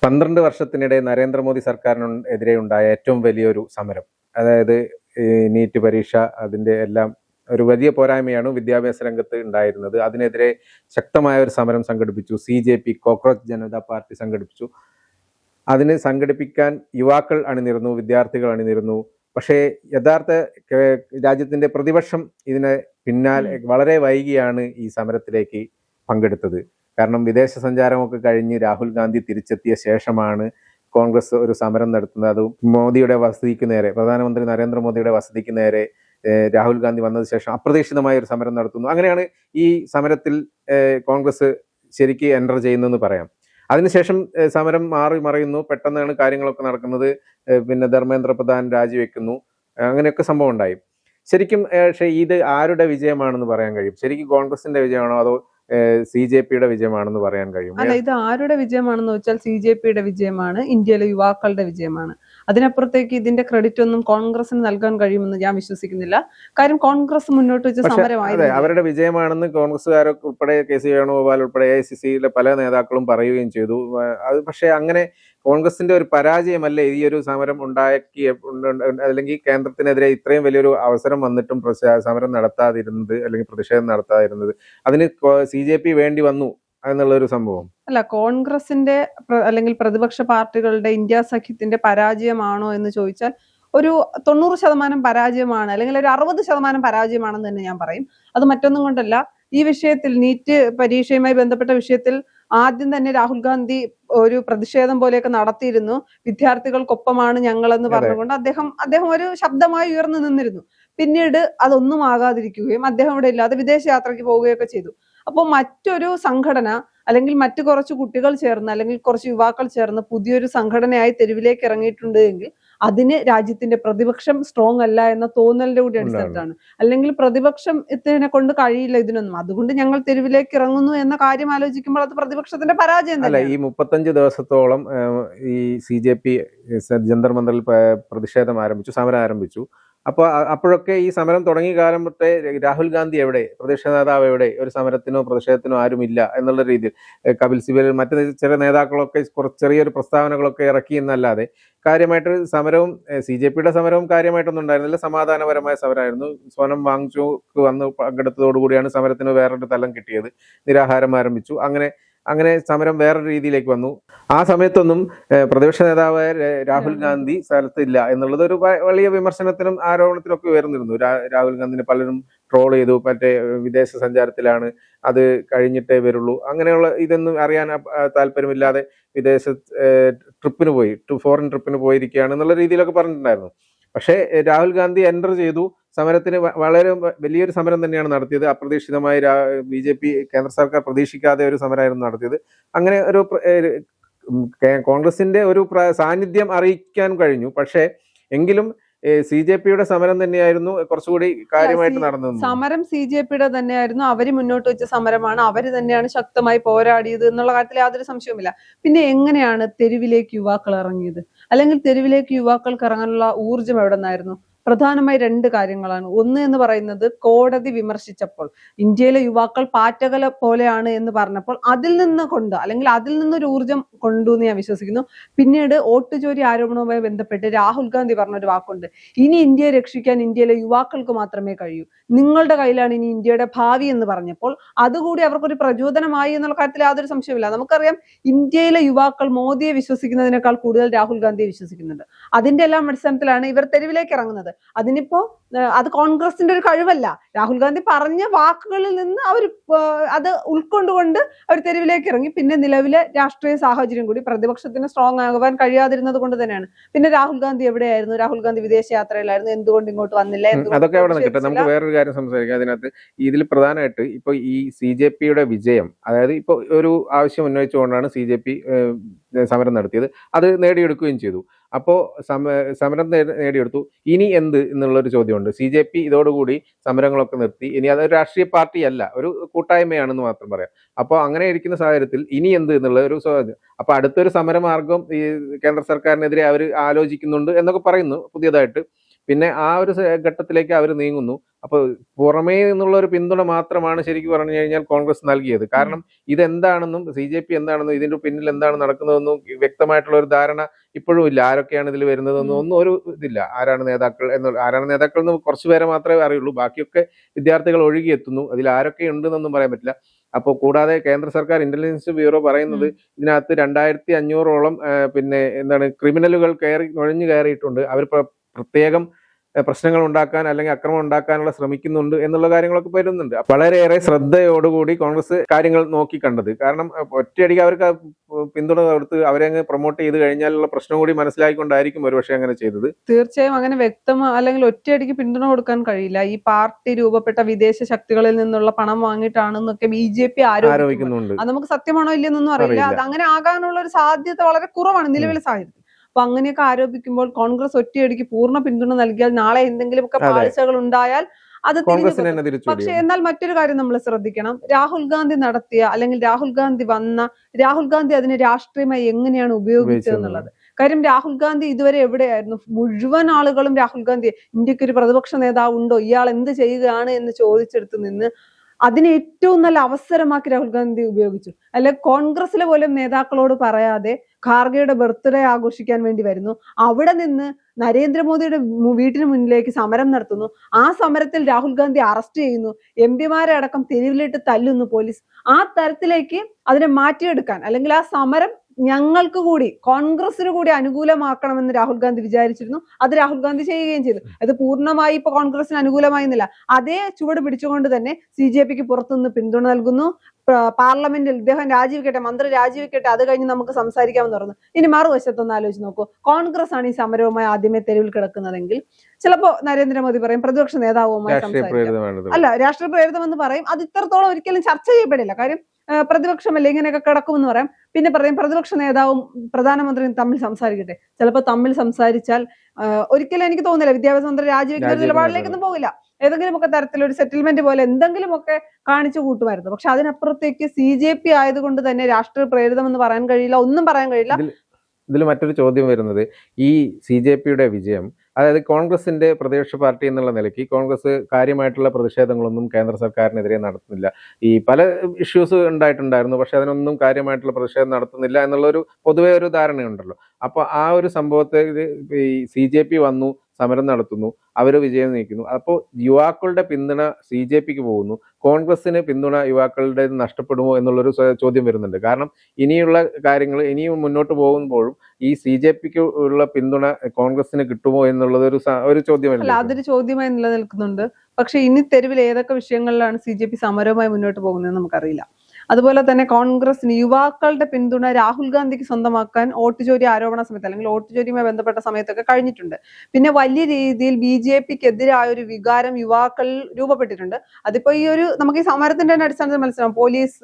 12 വർഷത്തിനിടെ നരേന്ദ്രമോദി സർക്കാരിനെതിരെ ഉണ്ടായ ഏറ്റവും വലിയൊരു സമരം. അതായത് ഈ നീറ്റ് പരീക്ഷ അതിൻ്റെ എല്ലാം ഒരു വലിയ പോരായ്മയാണ് വിദ്യാഭ്യാസ രംഗത്ത് ഉണ്ടായിരുന്നത്. അതിനെതിരെ ശക്തമായ ഒരു സമരം സംഘടിപ്പിച്ചു. CJP കോക്രോച്ച് ജനതാ പാർട്ടി സംഘടിപ്പിച്ചു. അതിന് സംഘടിപ്പിക്കാൻ യുവാക്കൾ അണിനിരന്നു, വിദ്യാർത്ഥികൾ അണിനിരന്നു. പക്ഷേ യഥാർത്ഥ രാജ്യത്തിന്റെ പ്രതിപക്ഷം ഇതിനെ പിന്നാലെ വളരെ വൈകിയാണ് ഈ സമരത്തിലേക്ക് പങ്കെടുത്തത്. കാരണം വിദേശ സഞ്ചാരമൊക്കെ കഴിഞ്ഞ് രാഹുൽ ഗാന്ധി തിരിച്ചെത്തിയ ശേഷമാണ് കോൺഗ്രസ് ഒരു സമരം നടത്തുന്നത്. അതും മോദിയുടെ വസതിക്ക് നേരെ, പ്രധാനമന്ത്രി നരേന്ദ്രമോദിയുടെ വസതിക്ക് നേരെ രാഹുൽ ഗാന്ധി വന്നതിന് ശേഷം അപ്രതീക്ഷിതമായ ഒരു സമരം നടത്തുന്നു. അങ്ങനെയാണ് ഈ സമരത്തിൽ കോൺഗ്രസ് ശരിക്ക് എൻ്റർ ചെയ്യുന്നതെന്ന് പറയാം. അതിനുശേഷം സമരം മാറി മറയുന്നു. പെട്ടെന്നാണ് കാര്യങ്ങളൊക്കെ നടക്കുന്നത്. പിന്നെ ധർമ്മേന്ദ്ര പ്രധാൻ രാജിവെക്കുന്നു. അങ്ങനെയൊക്കെ സംഭവം ഉണ്ടായി. ശരിക്കും പക്ഷേ ഇത് ആരുടെ വിജയമാണെന്ന് പറയാൻ കഴിയും? ശരിക്കും കോൺഗ്രസിന്റെ വിജയമാണോ അതോ CJPയുടെ വിജയമാണെന്ന് പറയാൻ കഴിയും? അല്ല, ഇത് ആരുടെ വിജയമാണെന്ന് വെച്ചാൽ CJPയുടെ വിജയമാണ്, ഇന്ത്യയിലെ യുവാക്കളുടെ വിജയമാണ്. അതിനപ്പുറത്തേക്ക് ഇതിന്റെ ക്രെഡിറ്റ് ഒന്നും കോൺഗ്രസിന് നൽകാൻ കഴിയുമെന്ന് ഞാൻ വിശ്വസിക്കുന്നില്ല. കാര്യം കോൺഗ്രസ് മുന്നോട്ട് വെച്ച സമരമായിരുന്നു. അവരുടെ വിജയമാണെന്ന് കോൺഗ്രസ്സുകാരൊക്കെ ഉൾപ്പെടെ KC വേണുഗോപാൽ ഉൾപ്പെടെ AICCയിലെ പല നേതാക്കളും പറയുകയും ചെയ്തു. അത് പക്ഷേ അങ്ങനെ കോൺഗ്രസിന്റെ ഒരു പരാജയമല്ലേ ഈ ഒരു സമരം ഉണ്ടാക്കി, അല്ലെങ്കിൽ കേന്ദ്രത്തിനെതിരെ ഇത്രയും വലിയൊരു അവസരം വന്നിട്ടും സമരം നടത്താതിരുന്നത് അല്ലെങ്കിൽ പ്രതിഷേധം നടത്താതിരുന്നത്? അതിന് CJP വേണ്ടി വന്നു എന്നുള്ളൊരു സംഭവം അല്ല, കോൺഗ്രസിന്റെ അല്ലെങ്കിൽ പ്രതിപക്ഷ പാർട്ടികളുടെ ഇന്ത്യ സഖ്യത്തിന്റെ പരാജയമാണോ എന്ന് ചോദിച്ചാൽ ഒരു 90% പരാജയമാണ്, അല്ലെങ്കിൽ ഒരു 60% പരാജയമാണെന്ന് തന്നെ ഞാൻ പറയും. അത് മറ്റൊന്നും കൊണ്ടല്ല, ഈ വിഷയത്തിൽ നീറ്റ് പരീക്ഷയുമായി ബന്ധപ്പെട്ട വിഷയത്തിൽ ആദ്യം തന്നെ രാഹുൽ ഗാന്ധി ഒരു പ്രതിഷേധം പോലെയൊക്കെ നടത്തിയിരുന്നു. വിദ്യാർത്ഥികൾക്കൊപ്പമാണ് ഞങ്ങളെന്ന് പറഞ്ഞുകൊണ്ട് അദ്ദേഹം ഒരു ശബ്ദമായി ഉയർന്നു നിന്നിരുന്നു. പിന്നീട് അതൊന്നും ആകാതിരിക്കുകയും അദ്ദേഹം ഇവിടെ ഇല്ലാതെ വിദേശ യാത്രയ്ക്ക് പോവുകയൊക്കെ ചെയ്തു. അപ്പോൾ മറ്റൊരു സംഘടന അല്ലെങ്കിൽ മറ്റു കുറച്ച് കുട്ടികൾ ചേർന്ന് അല്ലെങ്കിൽ കുറച്ച് യുവാക്കൾ ചേർന്ന് പുതിയൊരു സംഘടനയായി തെരുവിലേക്ക് ഇറങ്ങിയിട്ടുണ്ട് എങ്കിൽ അതിന് രാജ്യത്തിന്റെ പ്രതിപക്ഷം സ്ട്രോങ് അല്ല എന്ന തോന്നലിന്റെ കൂടി അടിസ്ഥാനത്താണ്. അല്ലെങ്കിൽ പ്രതിപക്ഷം ഇതിനെ കൊണ്ട് കഴിയില്ല ഇതിനൊന്നും, അതുകൊണ്ട് ഞങ്ങൾ തെരുവിലേക്ക് ഇറങ്ങുന്നു എന്ന കാര്യം ആലോചിക്കുമ്പോൾ അത് പ്രതിപക്ഷത്തിന്റെ പരാജയം അല്ല. ഈ 35 ദിവസത്തോളം ഈ CJP ജന്തർ മന്ദറിൽ പ്രതിഷേധം ആരംഭിച്ചു, സമരം ആരംഭിച്ചു. അപ്പോഴൊക്കെ ഈ സമരം തുടങ്ങിയ കാലം തൊട്ടേ രാഹുൽ ഗാന്ധി എവിടെ, പ്രതിപക്ഷ നേതാവ് എവിടെ, ഒരു സമരത്തിനോ പ്രതിഷേധത്തിനോ ആരുമില്ല എന്നുള്ള രീതിയിൽ കപിൽ സിബൽ മറ്റു ചില നേതാക്കളൊക്കെ ചെറിയൊരു പ്രസ്താവനകളൊക്കെ ഇറക്കി എന്നല്ലാതെ കാര്യമായിട്ട് സമരവും CJPയുടെ സമരവും കാര്യമായിട്ടൊന്നും ഉണ്ടായിരുന്നില്ല. സമാധാനപരമായ സമരമായിരുന്നു. സോനം വാങ്ചുക്ക് വന്ന് പങ്കെടുത്തതോടുകൂടിയാണ് സമരത്തിന് വേറൊരു തലം കിട്ടിയത്. നിരാഹാരം ആരംഭിച്ചു. അങ്ങനെ സമരം വേറൊരു രീതിയിലേക്ക് വന്നു. ആ സമയത്തൊന്നും പ്രതിപക്ഷ നേതാവായ രാഹുൽ ഗാന്ധി സ്ഥലത്തില്ല എന്നുള്ളത് ഒരു വലിയ വിമർശനത്തിനും ആരോപണത്തിനും ഒക്കെ ഉയർന്നിരുന്നു. രാഹുൽ ഗാന്ധിനെ പലരും ട്രോൾ ചെയ്തു. മറ്റേ വിദേശ സഞ്ചാരത്തിലാണ്, അത് കഴിഞ്ഞിട്ടേ വരുള്ളൂ, അങ്ങനെയുള്ള ഇതൊന്നും അറിയാൻ താല്പര്യമില്ലാതെ വിദേശ ഫോറിൻ ട്രിപ്പിന് പോയിരിക്കുകയാണ് എന്നുള്ള രീതിയിലൊക്കെ പറഞ്ഞിട്ടുണ്ടായിരുന്നു. പക്ഷേ രാഹുൽ ഗാന്ധി എൻ്റർ ചെയ്തു. സമരത്തിന് വളരെ വലിയൊരു സമരം തന്നെയാണ് നടത്തിയത്. അപ്രതീക്ഷിതമായി BJP കേന്ദ്ര സർക്കാർ പ്രതീക്ഷിക്കാതെ ഒരു സമരമായിരുന്നു നടത്തിയത്. അങ്ങനെ ഒരു കോൺഗ്രസിന്റെ ഒരു സാന്നിധ്യം അറിയിക്കാൻ കഴിഞ്ഞു. പക്ഷേ എങ്കിലും CJPയുടെ സമരം തന്നെയായിരുന്നു കുറച്ചുകൂടി കാര്യമായിട്ട് നടന്നത്. സമരം CJPയുടെ തന്നെയായിരുന്നു. അവര് മുന്നോട്ട് വെച്ച സമരമാണ്, അവര് തന്നെയാണ് ശക്തമായി പോരാടിയത് എന്നുള്ള കാര്യത്തിൽ യാതൊരു സംശയവുമില്ല. പിന്നെ എങ്ങനെയാണ് തെരുവിലേക്ക് യുവാക്കൾ ഇറങ്ങിയത്, അല്ലെങ്കിൽ തെരുവിലേക്ക് യുവാക്കൾക്ക് ഇറങ്ങാനുള്ള ഊർജം എവിടെ നിന്നായിരുന്നു? പ്രധാനമായി 2 കാര്യങ്ങളാണ്. ഒന്ന് എന്ന് പറയുന്നത്, കോടതി വിമർശിച്ചപ്പോൾ ഇന്ത്യയിലെ യുവാക്കൾ പാറ്റകല പോലെയാണ് എന്ന് പറഞ്ഞപ്പോൾ അതിൽ നിന്നൊരു ഊർജം കൊണ്ടു എന്ന് ഞാൻ വിശ്വസിക്കുന്നു. പിന്നീട് വോട്ടുചോരി ആരോപണവുമായി ബന്ധപ്പെട്ട് രാഹുൽ ഗാന്ധി പറഞ്ഞൊരു വാക്കുണ്ട്, ഇനി ഇന്ത്യയെ രക്ഷിക്കാൻ ഇന്ത്യയിലെ യുവാക്കൾക്ക് മാത്രമേ കഴിയൂ, നിങ്ങളുടെ കയ്യിലാണ് ഇനി ഇന്ത്യയുടെ ഭാവി എന്ന് പറഞ്ഞപ്പോൾ അതുകൂടി അവർക്കൊരു പ്രചോദനമായി എന്നുള്ള കാര്യത്തിൽ യാതൊരു സംശയമില്ല. നമുക്കറിയാം, ഇന്ത്യയിലെ യുവാക്കൾ മോദിയെ വിശ്വസിക്കുന്നതിനേക്കാൾ കൂടുതൽ രാഹുൽ ഗാന്ധിയെ വിശ്വസിക്കുന്നുണ്ട്. അതിന്റെ എല്ലാം അടിസ്ഥാനത്തിലാണ് ഇവർ തെരുവിലേക്ക് ഇറങ്ങുന്നത്. അതിനിപ്പോ അത് കോൺഗ്രസിന്റെ ഒരു കഴിവല്ല, രാഹുൽ ഗാന്ധി പറഞ്ഞ വാക്കുകളിൽ നിന്ന് അത് ഉൾക്കൊണ്ടുകൊണ്ട് അവർ തെരുവിലേക്ക് ഇറങ്ങി. പിന്നെ നിലവിലെ രാഷ്ട്രീയ സാഹചര്യം കൂടി പ്രതിപക്ഷത്തിന് സ്ട്രോങ് ആകുവാൻ കഴിയാതിരുന്നത് കൊണ്ട് തന്നെയാണ്. പിന്നെ രാഹുൽ ഗാന്ധി എവിടെയായിരുന്നു? രാഹുൽ ഗാന്ധി വിദേശ യാത്രയിലായിരുന്നു. എന്തുകൊണ്ട് ഇങ്ങോട്ട് വന്നില്ല? അതൊക്കെ അവിടെ നിൽക്കട്ടെ. നമുക്ക് വേറൊരു കാര്യം സംസാരിക്കാം അതിനകത്ത്. ഇതിൽ പ്രധാനമായിട്ട് ഇപ്പൊ ഈ CJPയുടെ വിജയം, അതായത് ഇപ്പൊ ഒരു ആവശ്യം ഉന്നയിച്ചുകൊണ്ടാണ് CJP സമരം നടത്തിയത്. അത് നേടിയെടുക്കുകയും ചെയ്തു. അപ്പോൾ സമരം നേടിയെടുത്തു. ഇനി എന്ത് എന്നുള്ളൊരു ചോദ്യമുണ്ട്. CJP ഇതോടുകൂടി സമരങ്ങളൊക്കെ നിർത്തി. ഇനി അതൊരു രാഷ്ട്രീയ പാർട്ടിയല്ല, ഒരു കൂട്ടായ്മയാണെന്ന് മാത്രം പറയാം. അപ്പോൾ അങ്ങനെ ഇരിക്കുന്ന സാഹചര്യത്തിൽ ഇനി എന്ത് എന്നുള്ള ഒരു ചോദ്യം. അപ്പൊ അടുത്തൊരു സമരമാർഗം ഈ കേന്ദ്ര സർക്കാരിനെതിരെ അവർ ആലോചിക്കുന്നുണ്ട് എന്നൊക്കെ പറയുന്നു പുതിയതായിട്ട്. പിന്നെ ആ ഒരു ഘട്ടത്തിലേക്ക് അവർ നീങ്ങുന്നു. അപ്പോൾ പുറമേ നിന്നുള്ള ഒരു പിന്തുണ മാത്രമാണ് ശരിക്കും പറഞ്ഞു കഴിഞ്ഞാൽ കോൺഗ്രസ് നൽകിയത്. കാരണം ഇതെന്താണെന്നും CJP എന്താണെന്നും ഇതിന്റെ പിന്നിൽ എന്താണ് നടക്കുന്നതെന്നും വ്യക്തമായിട്ടുള്ള ഒരു ധാരണ ഇപ്പോഴും ഇല്ല. ആരൊക്കെയാണ് ഇതിൽ വരുന്നതെന്നും ഒന്നും ഒരു ഇതില്ല. ആരാണ് നേതാക്കൾ എന്ന് കുറച്ചു പേരെ മാത്രമേ അറിയുള്ളൂ. ബാക്കിയൊക്കെ വിദ്യാർത്ഥികൾ ഒഴുകിയെത്തുന്നു. അതിൽ ആരൊക്കെ ഉണ്ടെന്നൊന്നും പറയാൻ പറ്റില്ല. അപ്പോൾ കൂടാതെ കേന്ദ്ര സർക്കാർ ഇന്റലിജൻസ് ബ്യൂറോ പറയുന്നത് ഇതിനകത്ത് 2500ഓളം പിന്നെ എന്താണ് ക്രിമിനലുകൾ നുഴഞ്ഞു കയറിയിട്ടുണ്ട്. അവർ പ്രത്യേകം പ്രശ്നങ്ങൾ ഉണ്ടാക്കാൻ അല്ലെങ്കിൽ അക്രമം ഉണ്ടാക്കാനുള്ള ശ്രമിക്കുന്നുണ്ട് എന്നുള്ള കാര്യങ്ങളൊക്കെ വരുന്നുണ്ട്. വളരെയേറെ ശ്രദ്ധയോടുകൂടി കോൺഗ്രസ് കാര്യങ്ങൾ നോക്കി കണ്ടത്. കാരണം ഒറ്റയടിക്ക് അവർക്ക് പിന്തുണ കൊടുത്ത് അവരെ അങ്ങ് പ്രൊമോട്ട് ചെയ്ത് കഴിഞ്ഞാലുള്ള പ്രശ്നം കൂടി മനസ്സിലാക്കിക്കൊണ്ടായിരിക്കും ഒരുപക്ഷെ അങ്ങനെ ചെയ്തത്. തീർച്ചയായും അങ്ങനെ അല്ലെങ്കിൽ ഒറ്റയടിക്ക് പിന്തുണ കൊടുക്കാൻ കഴിയില്ല. ഈ പാർട്ടി രൂപപ്പെട്ട വിദേശ ശക്തികളിൽ നിന്നുള്ള പണം വാങ്ങിയിട്ടാണെന്നൊക്കെ BJP ആരോപിക്കുന്നുണ്ട്. അത് നമുക്ക് സത്യമാണോ ഇല്ലെന്നൊന്നും അറിയില്ല. അത് അങ്ങനെ ആകാനുള്ള ഒരു സാധ്യത വളരെ കുറവാണ് നിലവിലെ സാഹചര്യത്തിൽ. അപ്പൊ അങ്ങനെയൊക്കെ ആരോപിക്കുമ്പോൾ കോൺഗ്രസ് ഒറ്റയടിക്ക് പൂർണ്ണ പിന്തുണ നൽകിയാൽ നാളെ എന്തെങ്കിലുമൊക്കെ പാളിച്ചകൾ ഉണ്ടായാൽ അത് പക്ഷെ എന്നാൽ മറ്റൊരു കാര്യം നമ്മൾ ശ്രദ്ധിക്കണം. രാഹുൽ ഗാന്ധി അതിനെ രാഷ്ട്രീയമായി എങ്ങനെയാണ് ഉപയോഗിച്ചത് എന്നുള്ളത്. കാര്യം രാഹുൽ ഗാന്ധി ഇതുവരെ എവിടെയായിരുന്നു? മുഴുവൻ ആളുകളും രാഹുൽ ഗാന്ധി ഇന്ത്യക്ക് ഒരു പ്രതിപക്ഷ നേതാവ് ഉണ്ടോ, ഇയാൾ എന്ത് ചെയ്യുകയാണ് എന്ന് ചോദിച്ചെടുത്ത് നിന്ന് അതിനെ ഏറ്റവും നല്ല അവസരമാക്കി രാഹുൽ ഗാന്ധി ഉപയോഗിച്ചു. അല്ലെ കോൺഗ്രസിലെ പോലും നേതാക്കളോട് പറയാതെ ഖാർഗെയുടെ ബർത്ത്ഡേ ആഘോഷിക്കാൻ വേണ്ടി വരുന്നു. അവിടെ നിന്ന് നരേന്ദ്രമോദിയുടെ വീട്ടിന് മുന്നിലേക്ക് സമരം നടത്തുന്നു. ആ സമരത്തിൽ രാഹുൽ ഗാന്ധി അറസ്റ്റ് ചെയ്യുന്നു. MP മാരെ അടക്കം തെരുവിലിട്ട് തല്ലുന്നു പോലീസ്. ആ തരത്തിലേക്ക് അതിനെ മാറ്റിയെടുക്കാൻ അല്ലെങ്കിൽ ആ സമരം ഞങ്ങൾക്ക് കൂടി കോൺഗ്രസിന് കൂടി അനുകൂലമാക്കണമെന്ന് രാഹുൽ ഗാന്ധി വിചാരിച്ചിരുന്നു. അത് രാഹുൽ ഗാന്ധി ചെയ്യുകയും ചെയ്തു. അത് പൂർണ്ണമായി ഇപ്പൊ കോൺഗ്രസിന് അനുകൂലമായിരുന്നില്ല. അതേ ചുവട് പിടിച്ചുകൊണ്ട് തന്നെ CJPക്ക് പുറത്തുനിന്ന് പിന്തുണ നൽകുന്നു. പാർലമെന്റിൽ ഇദ്ദേഹം രാജിവെക്കട്ടെ, മന്ത്രി രാജിവെക്കട്ടെ, അത് കഴിഞ്ഞ് നമുക്ക് സംസാരിക്കാമെന്ന് പറഞ്ഞു. ഇനി മറുവശത്തൊന്ന് ആലോചിച്ച് നോക്കൂ. കോൺഗ്രസ് ആണ് ഈ സമരവുമായി ആദ്യമേ തെരുവിൽ കിടക്കുന്നതെങ്കിൽ ചിലപ്പോ നരേന്ദ്രമോദി പറയും പ്രതിപക്ഷ നേതാവുമായി സംസാരിക്കാം, അല്ല രാഷ്ട്രീയ പ്രേരിതമെന്ന് പറയും. അത് ഇത്രത്തോളം ഒരിക്കലും ചർച്ച ചെയ്യപ്പെടില്ല. കാര്യം പ്രതിപക്ഷമല്ലേ ഇങ്ങനെയൊക്കെ കിടക്കുമെന്ന് പറയാം. പിന്നെ പറയും പ്രതിപക്ഷ നേതാവും പ്രധാനമന്ത്രിയും തമ്മിൽ സംസാരിക്കട്ടെ. ചിലപ്പോൾ തമ്മിൽ സംസാരിച്ചാൽ ഒരിക്കലും എനിക്ക് തോന്നുന്നില്ല വിദ്യാഭ്യാസ മന്ത്രി രാജിവെക്കുന്ന ഒരു നിലപാടിലേക്കൊന്നും പോകില്ല. ഏതെങ്കിലുമൊക്കെ തരത്തിലൊരു സെറ്റിൽമെന്റ് പോലെ എന്തെങ്കിലുമൊക്കെ കാണിച്ചു കൂട്ടുമായിരുന്നു. പക്ഷെ അതിനപ്പുറത്തേക്ക് CJP ആയതുകൊണ്ട് തന്നെ രാഷ്ട്രീയ പ്രേരിതമെന്ന് പറയാൻ കഴിയില്ല, ഒന്നും പറയാൻ കഴിയില്ല. ഇതിൽ മറ്റൊരു ചോദ്യം വരുന്നത് ഈ CJPയുടെ വിജയം, അതായത് കോൺഗ്രസിന്റെ പ്രതിപക്ഷ പാർട്ടി എന്നുള്ള നിലയ്ക്ക് കോൺഗ്രസ് കാര്യമായിട്ടുള്ള പ്രതിഷേധങ്ങളൊന്നും കേന്ദ്ര സർക്കാരിനെതിരെ നടത്തുന്നില്ല. ഈ പല ഇഷ്യൂസ് ഉണ്ടായിട്ടുണ്ടായിരുന്നു, പക്ഷെ അതിനൊന്നും കാര്യമായിട്ടുള്ള പ്രതിഷേധം നടത്തുന്നില്ല എന്നുള്ളൊരു പൊതുവെ ഒരു ധാരണയുണ്ടല്ലോ. അപ്പൊ ആ ഒരു സംഭവത്തെ ഈ CJP വന്നു, സമരം നടത്തുന്നു, അവർ വിജയം നയിക്കുന്നു. അപ്പോൾ യുവാക്കളുടെ പിന്തുണ CJPക്ക് പോകുന്നു, കോൺഗ്രസിന് പിന്തുണ യുവാക്കളുടെ നഷ്ടപ്പെടുമോ എന്നുള്ളൊരു ചോദ്യം വരുന്നുണ്ട്. കാരണം ഇനിയുള്ള കാര്യങ്ങൾ ഇനിയും മുന്നോട്ട് പോകുമ്പോഴും ഈ CJPക്ക് ഉള്ള പിന്തുണ കോൺഗ്രസിന് കിട്ടുമോ എന്നുള്ളത് ഒരു ചോദ്യമല്ല. അതൊരു ചോദ്യമായി നിലനിൽക്കുന്നുണ്ട്. പക്ഷെ ഇനി തെരുവിൽ ഏതൊക്കെ വിഷയങ്ങളിലാണ് CJP സമരവുമായി മുന്നോട്ട് പോകുന്നതെന്ന് നമുക്കറിയില്ല. അതുപോലെ തന്നെ കോൺഗ്രസിന് യുവാക്കളുടെ പിന്തുണ രാഹുൽ ഗാന്ധിക്ക് സ്വന്തമാക്കാൻ വോട്ട് ചോരി ആരോപണ സമയത്ത് അല്ലെങ്കിൽ വോട്ട് ചോരിയുമായി ബന്ധപ്പെട്ട സമയത്തൊക്കെ കഴിഞ്ഞിട്ടുണ്ട്. പിന്നെ വലിയ രീതിയിൽ BJPക്കെതിരായ ഒരു വികാരം യുവാക്കളിൽ രൂപപ്പെട്ടിട്ടുണ്ട്. അതിപ്പോ നമുക്ക് ഈ സമരത്തിന്റെ തന്നെ അടിസ്ഥാനത്തിൽ മനസ്സിലാവും, പോലീസ്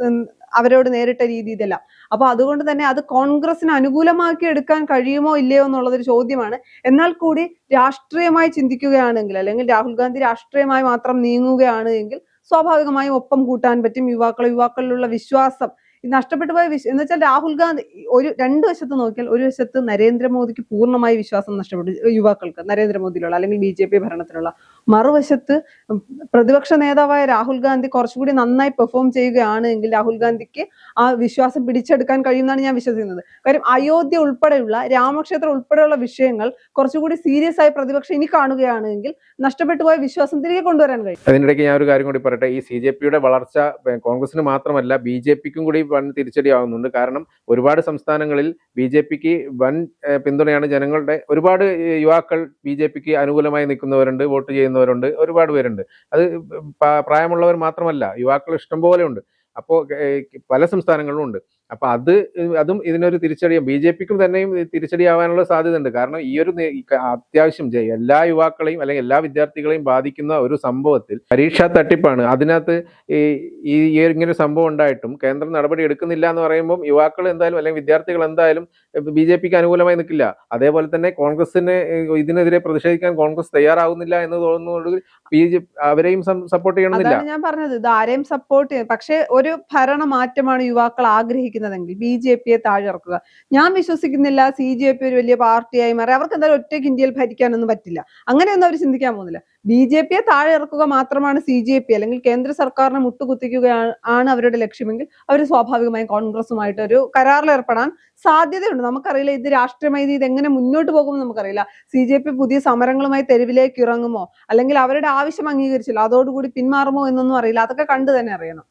അവരോട് നേരിട്ട രീതി ഇതെല്ലാം. അപ്പൊ അതുകൊണ്ട് തന്നെ അത് കോൺഗ്രസിന് അനുകൂലമാക്കി എടുക്കാൻ കഴിയുമോ ഇല്ലയോ എന്നുള്ളതൊരു ചോദ്യമാണ്. എന്നാൽ കൂടി രാഷ്ട്രീയമായി ചിന്തിക്കുകയാണെങ്കിൽ അല്ലെങ്കിൽ രാഹുൽ ഗാന്ധി രാഷ്ട്രീയമായി മാത്രം നീങ്ങുകയാണ് എങ്കിൽ സ്വാഭാവികമായും ഒപ്പം കൂട്ടാൻ പറ്റും. യുവാക്കളിലുള്ള വിശ്വാസം നഷ്ടപ്പെട്ടു പോയ എന്ന് വെച്ചാൽ രാഹുൽ ഗാന്ധി രണ്ടു വശത്ത് നോക്കിയാൽ ഒരു വശത്ത് നരേന്ദ്രമോദിക്ക് പൂർണ്ണമായി വിശ്വാസം നഷ്ടപ്പെട്ടു യുവാക്കൾക്ക്, നരേന്ദ്രമോദിയിലുള്ള അല്ലെങ്കിൽ BJP ഭരണത്തിലുള്ള. മറുവശത്ത് പ്രതിപക്ഷ നേതാവായ രാഹുൽ ഗാന്ധി കുറച്ചുകൂടി നന്നായി പെർഫോം ചെയ്യുകയാണ് എങ്കിൽ രാഹുൽ ഗാന്ധിക്ക് ആ വിശ്വാസം പിടിച്ചെടുക്കാൻ കഴിയുമെന്നാണ് ഞാൻ വിശ്വസിക്കുന്നത്. കാര്യം അയോധ്യ ഉൾപ്പെടെയുള്ള രാമക്ഷേത്രം ഉൾപ്പെടെയുള്ള വിഷയങ്ങൾ കുറച്ചുകൂടി സീരിയസ് ആയി പ്രതിപക്ഷം ഇനി കാണുകയാണെങ്കിൽ നഷ്ടപ്പെട്ടു പോയ വിശ്വാസം തിരികെ കൊണ്ടുവരാൻ കഴിയും. അതിനിടയ്ക്ക് ഞാൻ ഒരു കാര്യം കൂടി പറയട്ടെ. ഈ CJPയുടെ വളർച്ച കോൺഗ്രസിന് മാത്രമല്ല BJPക്കും കൂടി വൻ തിരിച്ചടിയാവുന്നുണ്ട്. കാരണം ഒരുപാട് സംസ്ഥാനങ്ങളിൽ BJPക്ക് വൻ പിന്തുണയാണ് ജനങ്ങളുടെ. ഒരുപാട് യുവാക്കൾ BJPക്ക് അനുകൂലമായി നിൽക്കുന്നവരുണ്ട്, വോട്ട് ചെയ്യുന്നവരുണ്ട്, ഒരുപാട് പേരുണ്ട്. അത് പ്രായമുള്ളവർ മാത്രമല്ല, യുവാക്കൾ ഇഷ്ടംപോലെ ഉണ്ട്. അപ്പോൾ പല സംസ്ഥാനങ്ങളിലും ഉണ്ട്. അപ്പൊ അതും ഇതിനൊരു തിരിച്ചടിയും BJPക്കും തന്നെയും തിരിച്ചടിയാവാനുള്ള സാധ്യത ഉണ്ട്. കാരണം ഈ ഒരു അത്യാവശ്യം എല്ലാ യുവാക്കളെയും അല്ലെങ്കിൽ എല്ലാ വിദ്യാർത്ഥികളെയും ബാധിക്കുന്ന ഒരു സംഭവത്തിൽ പരീക്ഷാ തട്ടിപ്പാണ്. അതിനകത്ത് ഈ ഇങ്ങനൊരു സംഭവം ഉണ്ടായിട്ടും കേന്ദ്രം നടപടി എടുക്കുന്നില്ല എന്ന് പറയുമ്പോൾ യുവാക്കൾ എന്തായാലും അല്ലെങ്കിൽ വിദ്യാർത്ഥികൾ എന്തായാലും BJPക്ക് അനുകൂലമായി നിൽക്കില്ല. അതേപോലെ തന്നെ കോൺഗ്രസിന് ഇതിനെതിരെ പ്രതിഷേധിക്കാൻ കോൺഗ്രസ് തയ്യാറാവുന്നില്ല എന്ന് തോന്നുന്നത് അവരെയും സപ്പോർട്ട് ചെയ്യണമെന്നില്ല. ഞാൻ പറഞ്ഞത് ഇത് ആരെയും സപ്പോർട്ട് ചെയ്യും. പക്ഷെ ഒരു ഭരണ മാറ്റമാണ് യുവാക്കൾ ആഗ്രഹിക്കുന്നത്. ശ്രമിക്കുന്നതെങ്കിൽ BJP താഴെ ഇറക്കുക. ഞാൻ വിശ്വസിക്കുന്നില്ല CJP ഒരു വലിയ പാർട്ടിയായി മാറി അവർക്ക് എന്തായാലും ഒറ്റയ്ക്ക് ഇന്ത്യയിൽ ഭരിക്കാനൊന്നും പറ്റില്ല. അങ്ങനെയൊന്നും അവർ ചിന്തിക്കാൻ പോകുന്നില്ല. BJP താഴെ ഇറക്കുക മാത്രമാണ് CJP അല്ലെങ്കിൽ കേന്ദ്ര സർക്കാരിനെ മുട്ടുകുത്തിക്കുകയാണ് അവരുടെ ലക്ഷ്യമെങ്കിൽ അവർ സ്വാഭാവികമായും കോൺഗ്രസുമായിട്ട് ഒരു കരാറിൽ ഏർപ്പെടാൻ സാധ്യതയുണ്ട്. നമുക്കറിയില്ല ഇത് രാഷ്ട്രീയമായി ഇത് എങ്ങനെ മുന്നോട്ട് പോകുമെന്ന് നമുക്കറിയില്ല. CJP പുതിയ സമരങ്ങളുമായി തെരുവിലേക്ക് ഇറങ്ങുമോ അല്ലെങ്കിൽ അവരുടെ ആവശ്യം അംഗീകരിച്ചില്ല അതോടുകൂടി പിന്മാറുമോ എന്നൊന്നും അറിയില്ല. അതൊക്കെ കണ്ടു തന്നെ അറിയണം.